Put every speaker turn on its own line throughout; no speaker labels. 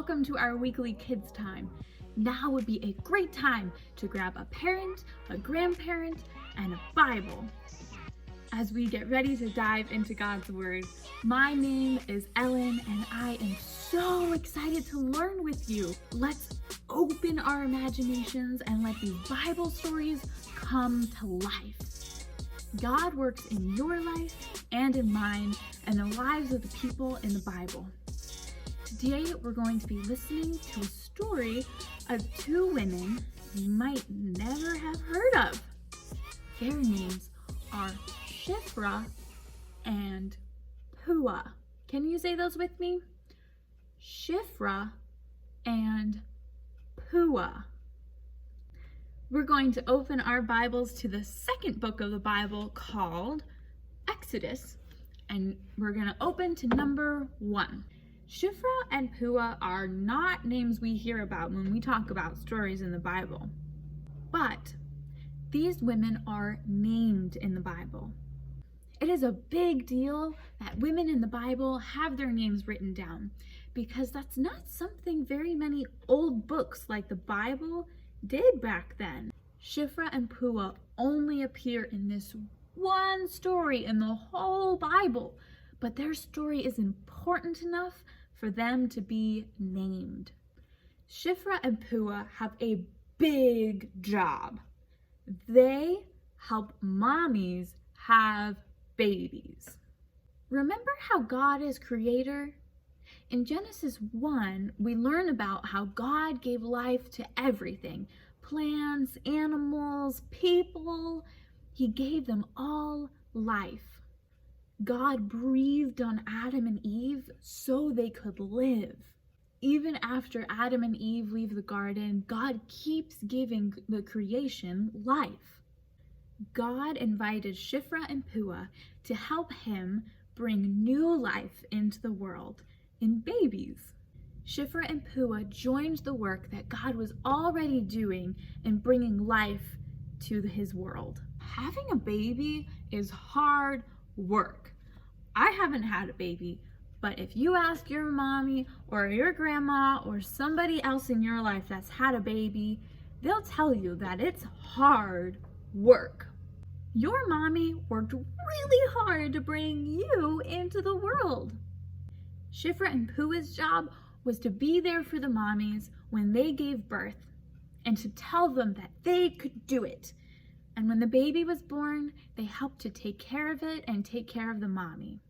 welcome to our weekly Kidz Time. Now would be a great time to grab a parent, a grandparent, and a Bible as we get ready to dive into God's Word. My name is Ellen, and I am so excited to learn with you. Let's open our imaginations and let these Bible stories come to life. God works in your life and in mine and the lives of the people in the Bible. Today, we're going to be listening to a story of two women you might never have heard of. Their names are Shiphrah and Puah. Can you say those with me? Shiphrah and Puah. We're going to open our Bibles to the second book of the Bible called Exodus, and we're going to open to number 1. Shiphrah and Puah are not names we hear about when we talk about stories in the Bible, but these women are named in the Bible. It is a big deal that women in the Bible have their names written down because that's not something very many old books like the Bible did back then. Shiphrah and Puah only appear in this one story in the whole Bible, but their story is important enough for them to be named. Shiphrah and Puah have a big job. They help mommies have babies. Remember how God is creator? In Genesis 1, we learn about how God gave life to everything. Plants, animals, people. He gave them all life. God breathed on Adam and Eve so they could live. Even after Adam and Eve leave the garden, God keeps giving the creation life. God invited Shiphrah and Puah to help him bring new life into the world in babies. Shiphrah and Puah joined the work that God was already doing in bringing life to his world. Having a baby is hard work. I haven't had a baby, but if you ask your mommy or your grandma or somebody else in your life that's had a baby, they'll tell you that it's hard work. Your mommy worked really hard to bring you into the world. Shiphrah and Puah's job was to be there for the mommies when they gave birth and to tell them that they could do it. And when the baby was born, they helped to take care of it and take care of the mommy.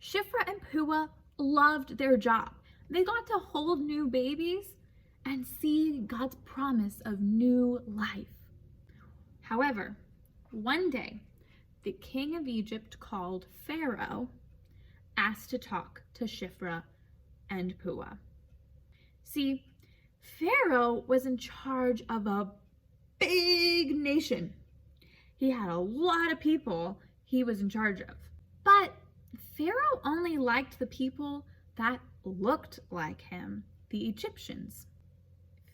Shiphrah and Puah loved their job. They got to hold new babies and see God's promise of new life. However, one day, the king of Egypt, called Pharaoh, asked to talk to Shiphrah and Puah. See, Pharaoh was in charge of a big nation. He had a lot of people he was in charge of. But Pharaoh only liked the people that looked like him, the Egyptians.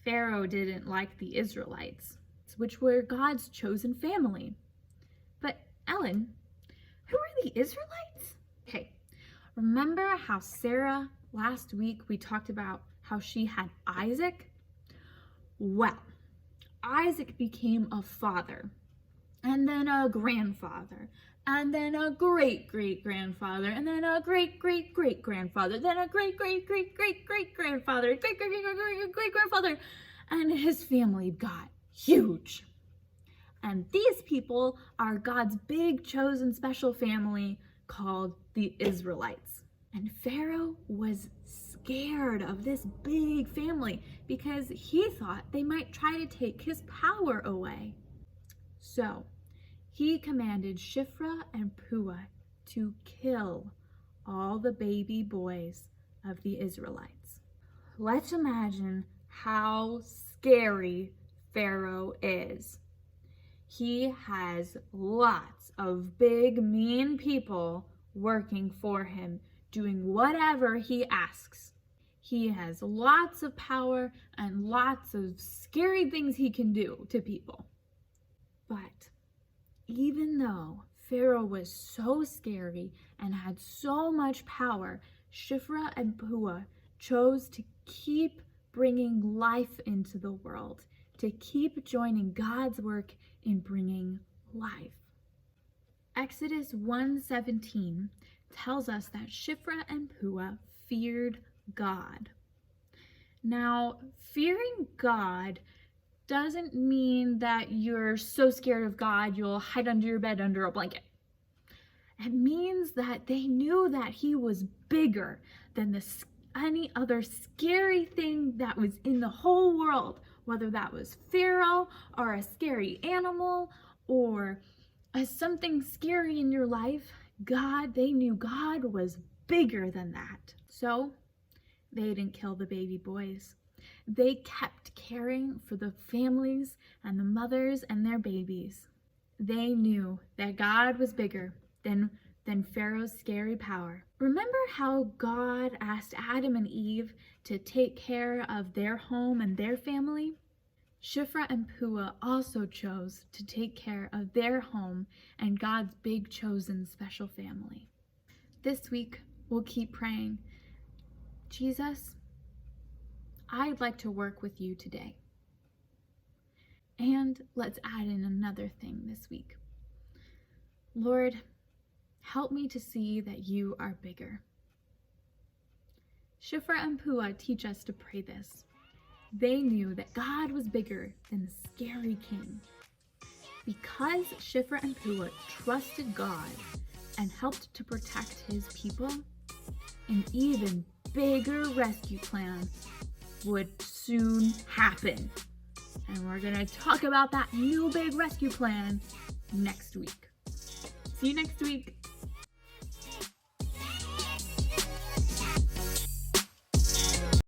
Pharaoh didn't like the Israelites, which were God's chosen family. But Ellen, who are the Israelites? Okay, remember how Sarah, last week we talked about how she had Isaac? Well, Isaac became a father, and then a grandfather, and then a great-great-grandfather, and then a great-great-great-grandfather, then a great-great-great-great-great-grandfather, great-great-great-great-great-grandfather, and his family got huge. And these people are God's big chosen special family called the Israelites. And Pharaoh was scared of this big family because he thought they might try to take his power away. So he commanded Shiphrah and Puah to kill all the baby boys of the Israelites. Let's imagine how scary Pharaoh is. He has lots of big, mean people working for him, doing whatever he asks. He has lots of power and lots of scary things he can do to people. But even though Pharaoh was so scary and had so much power, Shiphrah and Puah chose to keep bringing life into the world, to keep joining God's work in bringing life. Exodus 1:17 tells us that Shiphrah and Puah feared God. Now, fearing God doesn't mean that you're so scared of God you'll hide under your bed under a blanket. It means that they knew that he was bigger than any other scary thing that was in the whole world, whether that was Pharaoh or a scary animal or something scary in your life. They knew God was bigger than that. So they didn't kill the baby boys. They kept caring for the families and the mothers and their babies. They knew that God was bigger than Pharaoh's scary power. Remember how God asked Adam and Eve to take care of their home and their family? Shiphrah and Puah also chose to take care of their home and God's big chosen special family. This week, we'll keep praying, Jesus, I'd like to work with you today. And let's add in another thing this week. Lord, help me to see that you are bigger. Shiphrah and Puah teach us to pray this. They knew that God was bigger than the scary king. Because Shiphrah and Puah trusted God and helped to protect his people, an even bigger rescue plan would soon happen. And we're going to talk about that new big rescue plan next week. See you next week.